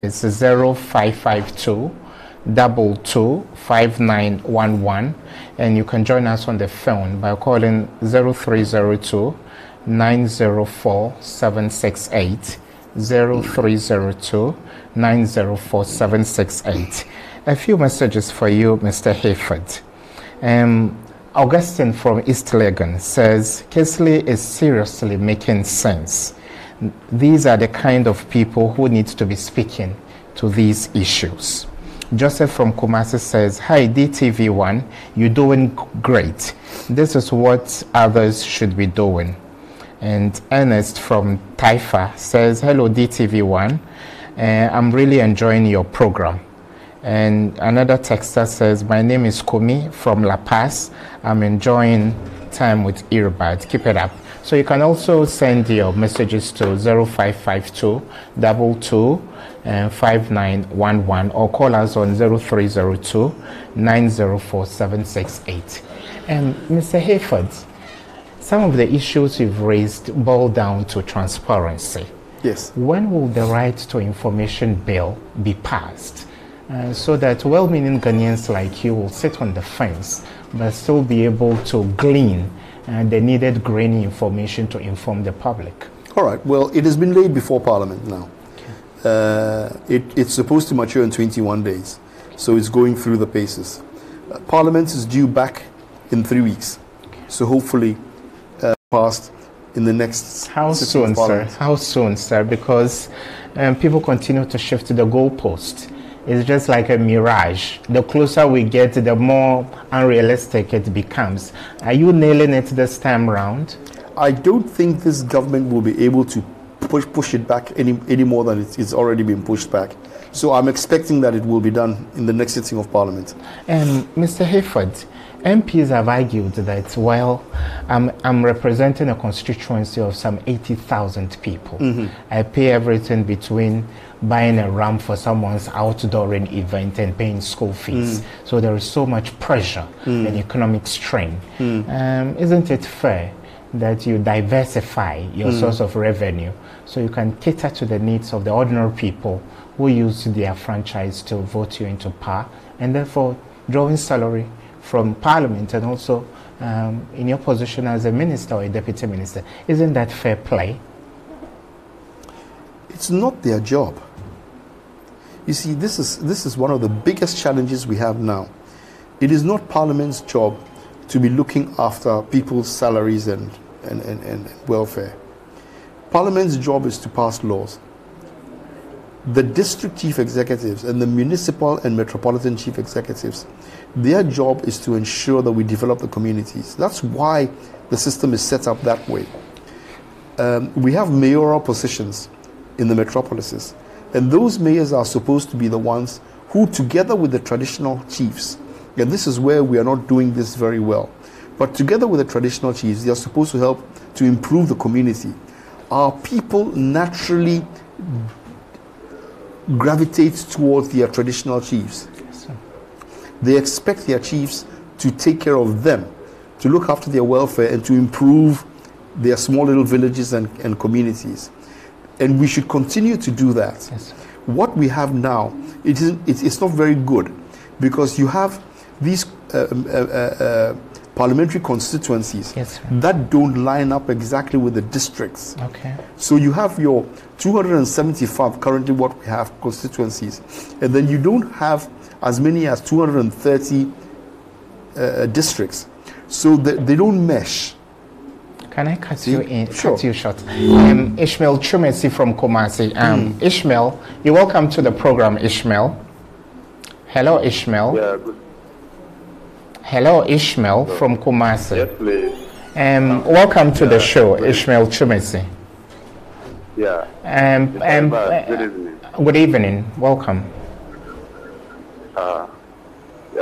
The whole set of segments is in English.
It's 0552 225911, and you can join us on the phone by calling 0302 904 768 0302 904 768. A few messages for you, Mr. Hayford. Augustine from East Legon says Kesley is seriously making sense. These are the kind of people who need to be speaking to these issues. Joseph from Kumasi says, hi DTV1, you're doing great. This is what others should be doing. And Ernest from Taifa says, hello DTV1, I'm really enjoying your program. And another texter says, my name is Kumi from La Paz. I'm enjoying time with Irbard. Keep it up. So you can also send your messages to 0552 22 5911 or call us on 0302 904 768. And Mr. Hayford, some of the issues you've raised boil down to transparency. Yes. When will the right to information bill be passed so that well-meaning Ghanaians like you will sit on the fence but still be able to glean the needed grainy information to inform the public? All right. Well, it has been laid before Parliament now. Okay. It's supposed to mature in 21 days, so it's going through the paces. Parliament is due back in 3 weeks, okay. So hopefully passed in the next. How soon, sir? How soon, sir? Because people continue to shift to the goalpost. It's just like a mirage. The closer we get, the more unrealistic it becomes. Are you nailing it this time round? I don't think this government will be able to push it back any more than it's already been pushed back. So I'm expecting that it will be done in the next sitting of Parliament. Mr. Hayford, MPs have argued that, well, I'm representing a constituency of some 80,000 people. Mm-hmm. I pay everything between buying a ram for someone's outdooring event and paying school fees. So there is so much pressure and economic strain. Isn't it fair that you diversify your source of revenue so you can cater to the needs of the ordinary people who use their franchise to vote you into power, and therefore drawing salary from Parliament and also in your position as a minister or a deputy minister? Isn't that fair play? It's not their job. You see, this is one of the biggest challenges we have now. It is not Parliament's job to be looking after people's salaries and welfare. Parliament's job is to pass laws. The district chief executives and the municipal and metropolitan chief executives, their job is to ensure that we develop the communities. That's why the system is set up that way. We have mayoral positions in the metropolises, and those mayors are supposed to be the ones who, together with the traditional chiefs, and this is where we are not doing this very well, but together with the traditional chiefs, they are supposed to help to improve the community. Our people naturally gravitate towards their traditional chiefs. Yes, they expect their chiefs to take care of them, to look after their welfare and to improve their small little villages and communities. And we should continue to do that. Yes. What we have now, it's not very good, because you have these parliamentary constituencies that don't line up exactly with the districts. Okay. So you have your 275, currently what we have, constituencies, and then you don't have as many as 230 districts. So they don't mesh. Can I cut you in? Sure. Cut you short. Ishmael Chumesi from Kumasi. Ishmael, you're welcome to the program, Ishmael. Hello, Ishmael. Yeah, good. Hello, Ishmael from Kumasi. Yes, please. Welcome to the show, Ishmael Chumesi. Yeah. Good evening. Good evening. Welcome. Yeah,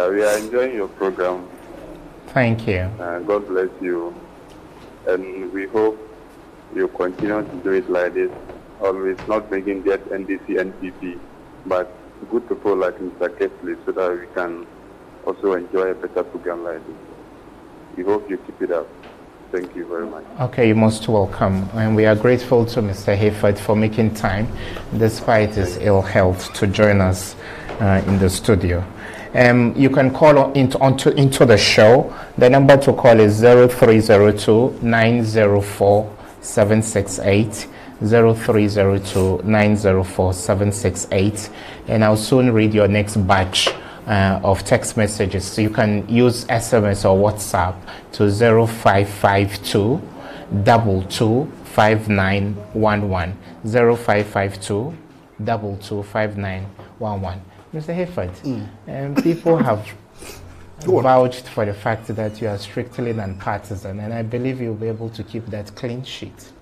we are enjoying your program. Thank you. God bless you. And we hope you continue to do it like this, always not making just NDC, NPP, but good people like Mr. Kesley, so that we can also enjoy a better program like this. We hope you keep it up. Thank you very much. Okay, you're most welcome. And we are grateful to Mr. Hayford for making time, despite his ill health, to join us in the studio. You can call into the show. The number to call is 0302-904-768, 0302-904-768, and I'll soon read your next batch of text messages. So you can use SMS or WhatsApp to 0552 225911, 0552 225911. Mr. Hayford, people have vouched for the fact that you are strictly non-partisan, and I believe you'll be able to keep that clean sheet.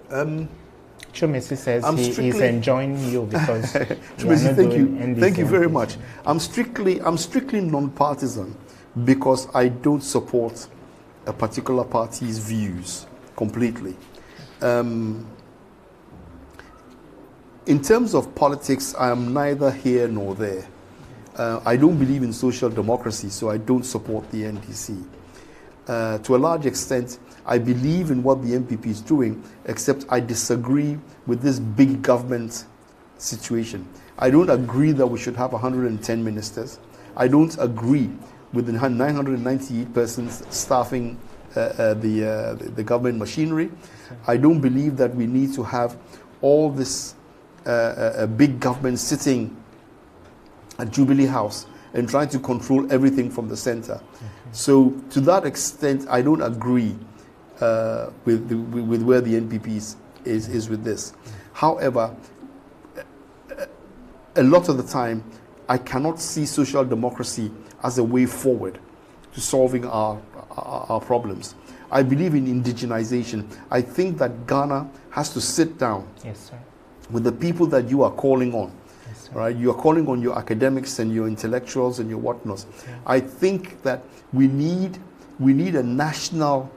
Chumisi says he's enjoying you because Chumisi, thank you very much. I'm strictly non-partisan because I don't support a particular party's views completely. In terms of politics, I am neither here nor there. I don't believe in social democracy, so I don't support the NDC. To a large extent, I believe in what the MPP is doing, except I disagree with this big government situation. I don't agree that we should have 110 ministers. I don't agree with the 998 persons staffing the government machinery. I don't believe that we need to have all this big government sitting at Jubilee House and trying to control everything from the center. Okay. So to that extent, I don't agree with where the NPP is with this. However, a lot of the time, I cannot see social democracy as a way forward to solving our problems. I believe in indigenization. I think that Ghana has to sit down with the people that you are calling on. Right? You are calling on your academics and your intellectuals and your whatnots. I think that we need a national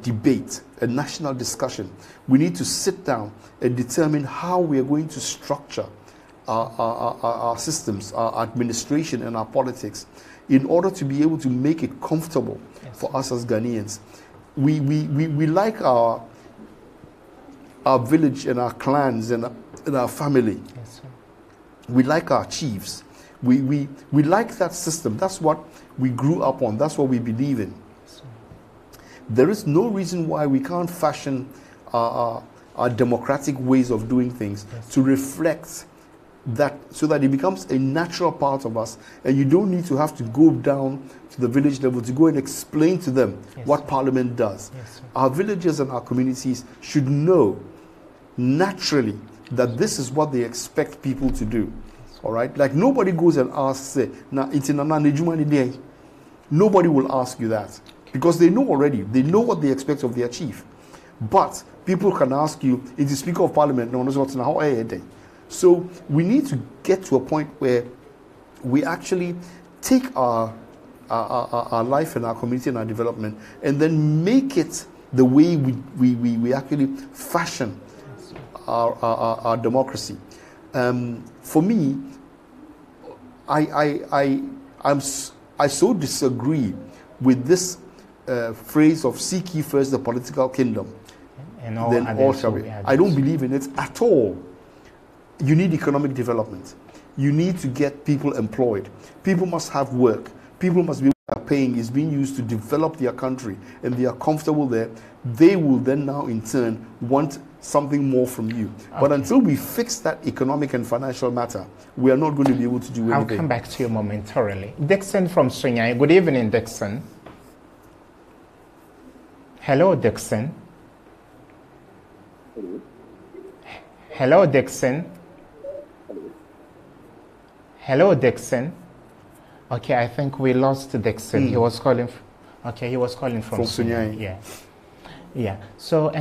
debate, a national discussion. We need to sit down and determine how we are going to structure our systems, our administration and our politics in order to be able to make it comfortable for us as Ghanaians. We like our village and our clans and our family. We like our chiefs. We like that system. That's what we grew up on. That's what we believe in. There is no reason why we can't fashion our democratic ways of doing things to reflect that, so that it becomes a natural part of us, and you don't need to have to go down to the village level to go and explain to them what Parliament does. Our villages and our communities should know naturally that this is what they expect people to do. All right? Like nobody goes and asks, nobody will ask you that because they know already. They know what they expect of their chief. But people can ask you, is the Speaker of Parliament known as what's now? So we need to get to a point where we actually take our life and our community and our development and then make it the way we actually fashion our democracy. For me, I so disagree with this phrase of seek ye first the political kingdom, and then all shall be. I don't believe in it at all. You need economic development. You need to get people employed. People must have work. People must be paying is being used to develop their country, and they are comfortable there. They will then now in turn want something more from you. But until we fix that economic and financial matter, we are not going to be able to do anything. I'll come back to you momentarily. Dixon from Sunyai. Good evening, Dixon. Hello, Dixon. Hello, Dixon. Hello, Dixon. Okay, I think we lost Dixon. He was calling. He was calling from Sunyai. Yeah. So,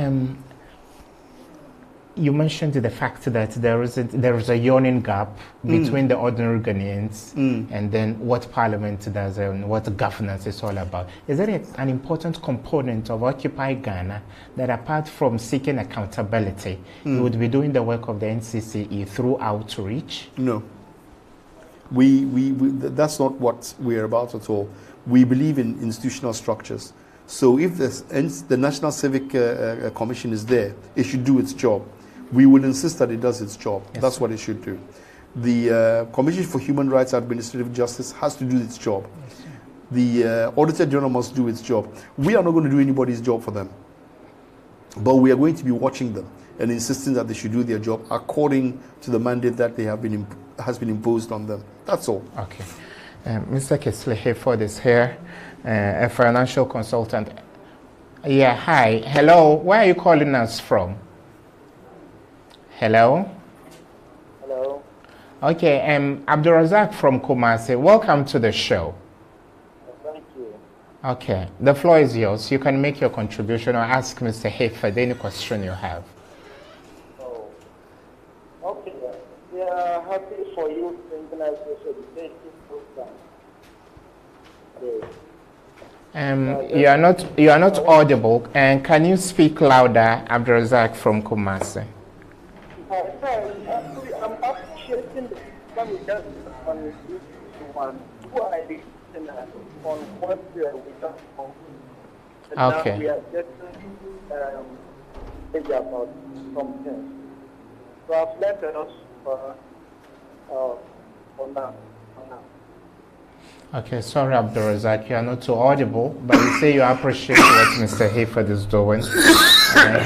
you mentioned the fact that there is a yawning gap between the ordinary Ghanaians and then what Parliament does and what governance is all about. Is there an important component of Occupy Ghana that, apart from seeking accountability, you would be doing the work of the NCCE through outreach? No. We that's not what we're about at all. we believe in institutional structures. So if the National Civic Commission is there, it should do its job. We will insist that it does its job. Yes, that's what it should do. The Commission for Human Rights and Administrative Justice has to do its job. Yes, the Auditor General must do its job. We are not going to do anybody's job for them. But we are going to be watching them and insisting that they should do their job according to the mandate that they has been imposed on them. That's all. Okay. Mr. Kingsley Hayford is here, a financial consultant. Yeah, hi. Hello. Where are you calling us from? Hello? Hello. Okay, Abdulrazak from Kumasi. Welcome to the show. Thank you. Okay, the floor is yours. You can make your contribution or ask Mr. Hayford any question you have. Oh, okay. We are happy for you to organize this education program. You are not audible. And can you speak louder, Abdulrazak from Kumasi? I'm appreciating the program we just on this one. Who are the on what we talk about. Okay. Now we are getting about something. So I've left us for now. Okay, sorry, Abdulrazak, you are not too audible, but you say you appreciate what Mr. Hayford is doing.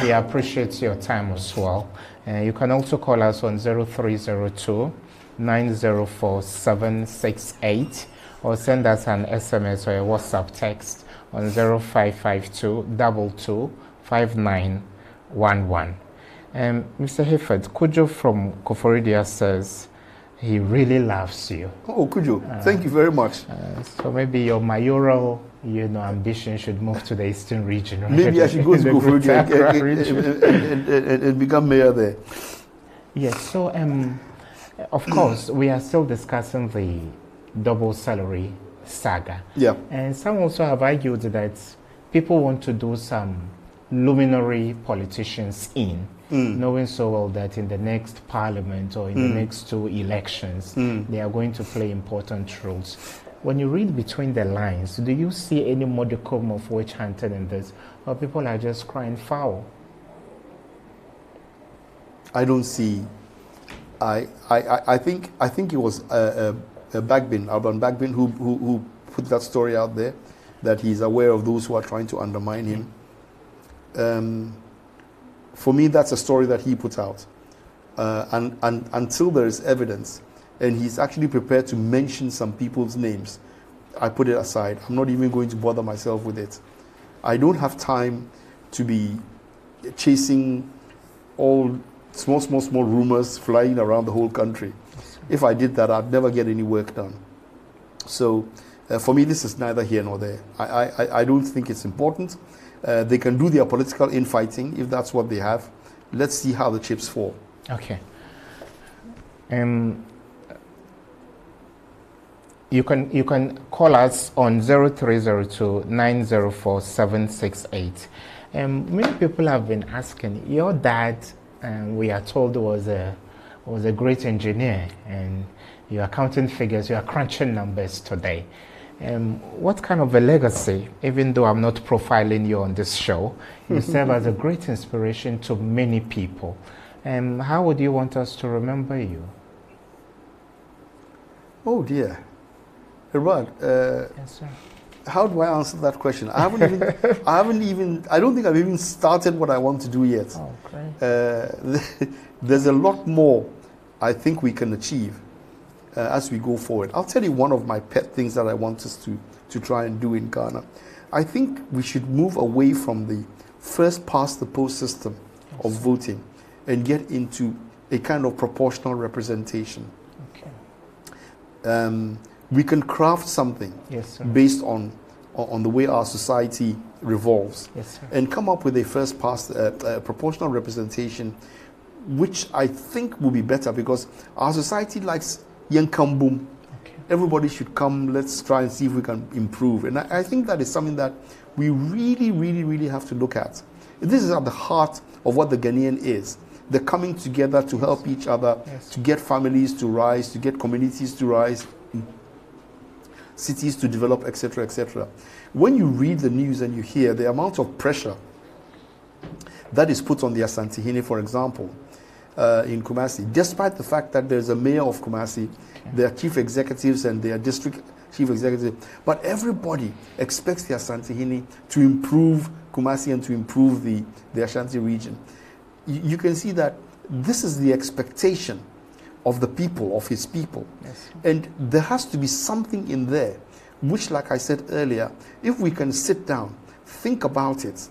He appreciates your time as well. You can also call us on 0302 904 768 or send us an SMS or a WhatsApp text on 0552 22 5911. Mr. Hayford, Kujo from Koforidia says he really loves you. Oh, Kujo, thank you very much. So maybe your mayoral, ambition should move to the eastern region. Right? Maybe I should go to Koforidia and become mayor there. Yes. So, of course, we are still discussing the double salary saga. Yeah. And some also have argued that people want to do some luminary politicians in, knowing so well that in the next parliament or in the next two elections, they are going to play important roles. When you read between the lines, do you see any modicum of witch hunting in this, or people are just crying foul? I don't see. I think it was Alban Bagbin who put that story out there, that he's aware of those who are trying to undermine him. For me, that's a story that he put out. And until there is evidence, and he's actually prepared to mention some people's names, I put it aside. I'm not even going to bother myself with it. I don't have time to be chasing all small rumors flying around the whole country. If I did that, I'd never get any work done. So for me, this is neither here nor there. I don't think it's important. They can do their political infighting if that's what they have. Let's see how the chips fall. Okay. You can call us on 0302 904 768. Many people have been asking, your dad, we are told, was a great engineer, and you are counting figures, you are crunching numbers today. What kind of a legacy, even though I'm not profiling you on this show, you serve as a great inspiration to many people. How would you want us to remember you? Oh dear. Irbard, yes, sir. How do I answer that question? I don't think I've even started what I want to do yet. Oh, great. There's a lot more I think we can achieve as we go forward. I'll tell you one of my pet things that I want us to try and do in Ghana. I think we should move away from the first past the post system of voting and get into a kind of proportional representation. Okay. We can craft something based on the way our society revolves, and come up with a first past proportional representation, which I think will be better, because our society likes young boom. Everybody should come. Let's try and see if we can improve. And I think that is something that we really have to look at. This is at the heart of what the Ghanaian is. The coming together to help each other, to get families to rise, to get communities to rise. cities to develop, etc., etc. When you read the news and you hear the amount of pressure that is put on the Asantehene, for example, in Kumasi, despite the fact that there's a mayor of Kumasi, there are chief executives and there are district chief executives, but everybody expects the Asantehene to improve Kumasi and to improve the Ashanti region. You can see that this is the expectation of the people, of his people. Yes. And there has to be something in there, which, like I said earlier, if we can sit down, think about it,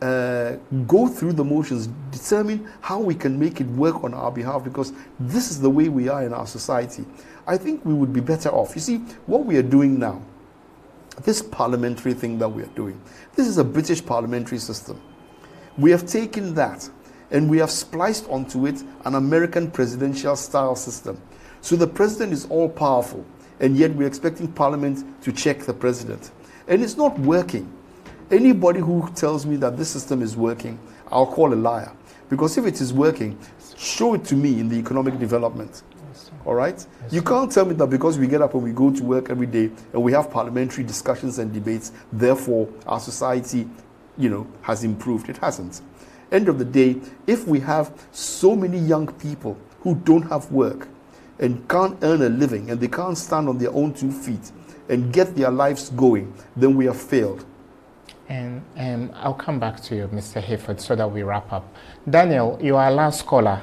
go through the motions, determine how we can make it work on our behalf, because this is the way we are in our society, I think we would be better off. You see, what we are doing now, this parliamentary thing that we are doing, this is a British parliamentary system. We have taken that and we have spliced onto it an American presidential style system. So the president is all powerful, and yet we're expecting parliament to check the president. And it's not working. Anybody who tells me that this system is working, I'll call a liar. Because if it is working, show it to me in the economic development. All right? You can't tell me that because we get up and we go to work every day and we have parliamentary discussions and debates, therefore our society, has improved. It hasn't. End of the day, if we have so many young people who don't have work and can't earn a living and they can't stand on their own 2 feet and get their lives going, then we have failed. And I'll come back to you, Mr. Hayford, so that we wrap up. Daniel, you are our last caller.